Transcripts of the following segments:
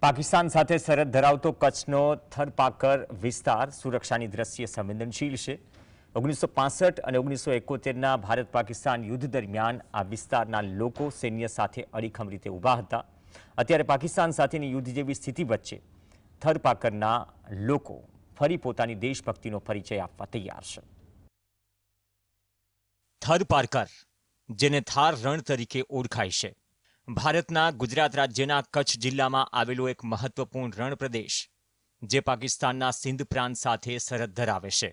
પાકિસ્તાન સાથે સરહદ ધરાવતો કચ્છનો થરપાકર વિસ્તાર સુરક્ષાની દ્રષ્ટિએ સંવેદનશીલ છે। 1965 અને 1971ના ભારત પાકિસ્તાન યુદ્ધ દરમિયાન આ વિસ્તારના લોકો સૈન્ય સાથે અડીખમ રીતે ઊભા હતા। અત્યારે પાકિસ્તાન સાથેની યુદ્ધ જેવી સ્થિતિ વચ્ચે થરપાકરના લોકો ફરી પોતાની દેશભક્તિનો પરિચય આપવા તૈયાર છે। થરપારકર, જેને થાર રણ તરીકે ઓળખાય છે, ભારતના ગુજરાત રાજ્યના કચ્છ જિલ્લામાં આવેલો એક મહત્વપૂર્ણ રણ પ્રદેશ, જે પાકિસ્તાનના સિંધ પ્રાંત સાથે સરહદ ધરાવે છે।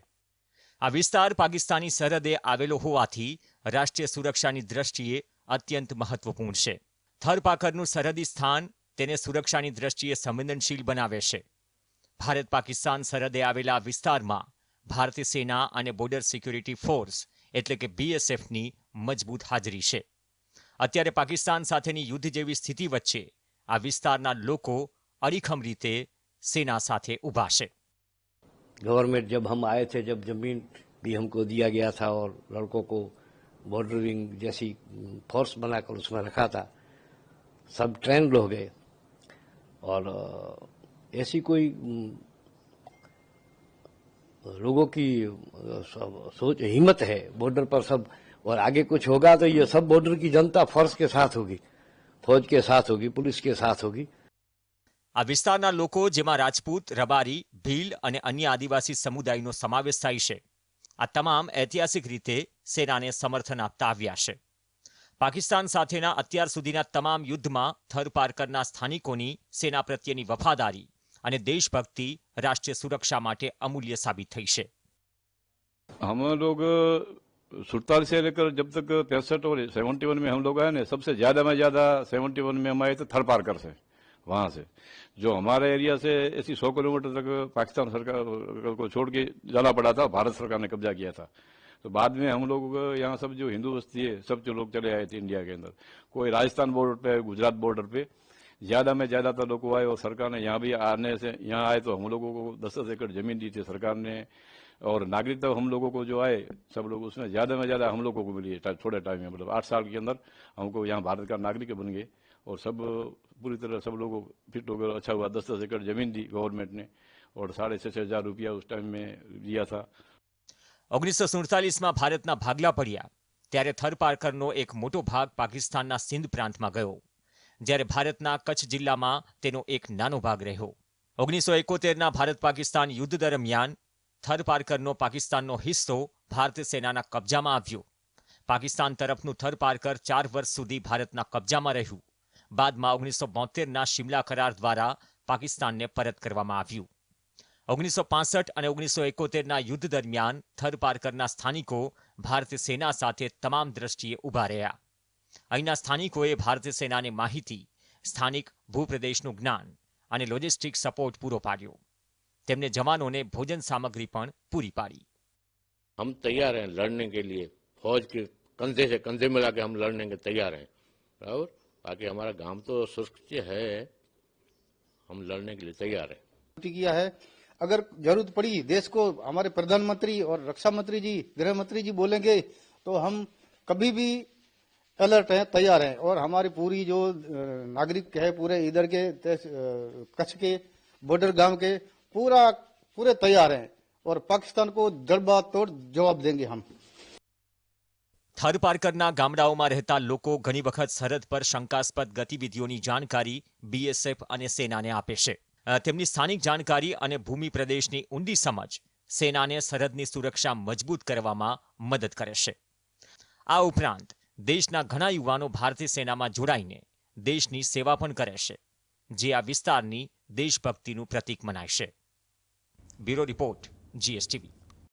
આ વિસ્તાર પાકિસ્તાની સરહદે આવેલો હોવાથી રાષ્ટ્રીય સુરક્ષાની દ્રષ્ટિએ અત્યંત મહત્વપૂર્ણ છે। થરપાકરનું સરહદી સ્થાન તેને સુરક્ષાની દ્રષ્ટિએ સંવેદનશીલ બનાવે છે। ભારત પાકિસ્તાન સરહદે આવેલા વિસ્તારમાં ભારતીય સેના અને બોર્ડર સિક્યુરિટી ફોર્સ એટલે કે BSFની મજબૂત હાજરી છે। અત્યારે પાકિસ્તાન સાથેની યુદ્ધ જેવી સ્થિતિ વચ્ચે આ વિસ્તારના લોકો અડીખમ રીતે સેના સાથે ઊભા છે। गवर्नमेंट जब हम आए थे, जब जमीन भी हमको दिया गया था और लड़कों को बॉर्डर विंग जैसी फोर्स बनाकर उसमें रखा था, सब ट्रेंड हो गए और ऐसी कोई लोगों की सोच हिम्मत है बॉर्डर पर सब, और आगे कुछ होगा तो ये सब बॉर्डर की जनता फोर्स के साथ होगी, फौज के साथ होगी, पुलिस के साथ होगी। આ વિસ્તારના લોકો, જેમાં રાજપૂત, રબારી, ભીલ અને અન્ય આદિવાસી સમુદાયનો સમાવેશ થાય છે, આ તમામ ઐતિહાસિક રીતે સેનાને સમર્થન આપતા આવ્યા છે। પાકિસ્તાન સાથેના અત્યાર સુધીના તમામ યુદ્ધમાં થરપારકરના સ્થાનિકોની સેના પ્રત્યેની વફાદારી અને દેશભક્તિ રાષ્ટ્રીય સુરક્ષા માટે અમૂલ્ય સાબિત થઈ છે। हम लोग 47 से लेकर जब तक 65 और 71 में हम लोग आए ना, सबसे ज्यादा में ज्यादा 71 में हम आए थे थरपारकर से। वहां से जो हमारे एरिया से ऐसी 100 किलोमीटर तक पाकिस्तान सरकार को छोड़ के जाना पड़ा था, भारत सरकार ने कब्जा किया था। तो बाद में हम लोग यहाँ सब जो हिंदू बस्ती है, सब जो लोग चले आए थे इंडिया के अंदर, कोई राजस्थान बॉर्डर पे, गुजरात बॉर्डर पे ज्यादा में ज्यादातर लोग आए। और सरकार ने यहाँ भी आने से, यहाँ आए तो हम लोगों को 10-10 एकड़ जमीन दी थी सरकार ने, और नागरिकता हम लोगों को जो आए सब लोग उसमें ज्यादा में ज्यादा हम लोगों को मिली है थोड़े टाइम में, मतलब 8 साल के अंदर हमको यहाँ भारत का नागरिक बन गए और सब पूरी तरह सब लोगों को फिट हो गया। अच्छा हुआ 10-10 एकड़ जमीन दी गवर्नमेंट ने और 6,500 रुपया उस टाइम में दिया था। 1947માં ભારતના ભાગલા પડ્યા ત્યારે થરપારકરનો એક મોટો ભાગ પાકિસ્તાનના સિંધ પ્રાંતમાં ગયો, જ્યારે ભારતના કચ્છ જિલ્લામાં તેનો એક નાનો ભાગ રહ્યો। 1971ના ભારત પાકિસ્તાન યુદ્ધ દરમિયાન થરપારકરનો પાકિસ્તાનનો હિસ્સો ભારતીય સેનાના કબજામાં આવ્યો। પાકિસ્તાન તરફનું થરપારકર 4 વર્ષ સુધી ભારતના કબજામાં રહ્યું। બાદમાં 1972ના શિમલા કરાર દ્વારા પાકિસ્તાનને પરત કરવામાં આવ્યું। 1965 અને 1971ના યુદ્ધ દરમિયાન થરપારકરના સ્થાનિકો ભારતીય સેના સાથે તમામ દ્રષ્ટિએ ઊભા રહ્યા। અહીંના સ્થાનિકોએ ભારતીય સેનાને માહિતી, સ્થાનિક ભૂપ્રદેશનું જ્ઞાન અને લોજિસ્ટિક સપોર્ટ પૂરો પાડ્યો। તેમને જવાનોને ભોજન સામગ્રી પણ પૂરી પાડી। हम तैयार हैं लड़ने के लिए, फौज के कंधे से कंधे मिला के हम लड़ने के तैयार हैं, बराबर। बाकी हमारा गांव तो सुरक्षित है, हम लड़ने के लिए तैयार हैं। किया है, अगर जरूरत पड़ी देश को हमारे प्रधानमंत्री और रक्षा मंत्री जी, गृह मंत्री जी बोलेंगे तो हम कभी भी अलर्ट हैं, तैयार हैं। और हमारी पूरी जो नागरिक है पूरे इधर के कच्छ के बॉर्डर गांव के पूरे तैयार हैं और पाकिस्तान को जड़बातोड़ जवाब देंगे हम। થરપારકરના ગામડાઓમાં રહેતા લોકો ઘણી વખત સરહદ પર શંકાસ્પદ ગતિવિધિઓની જાણકારી BSF અને સેનાને આપે છે। તેમની સ્થાનિક જાણકારી અને ભૂમિ પ્રદેશની ઊંડી સમજ સેનાને સરહદની સુરક્ષા મજબૂત કરવામાં મદદ કરે છે। આ ઉપરાંત દેશના ઘણા યુવાનો ભારતીય સેનામાં જોડાઈને દેશની સેવા પણ કરે છે, જે આ વિસ્તારની દેશભક્તિનું પ્રતીક મનાય છે। Bureau report, GSTV।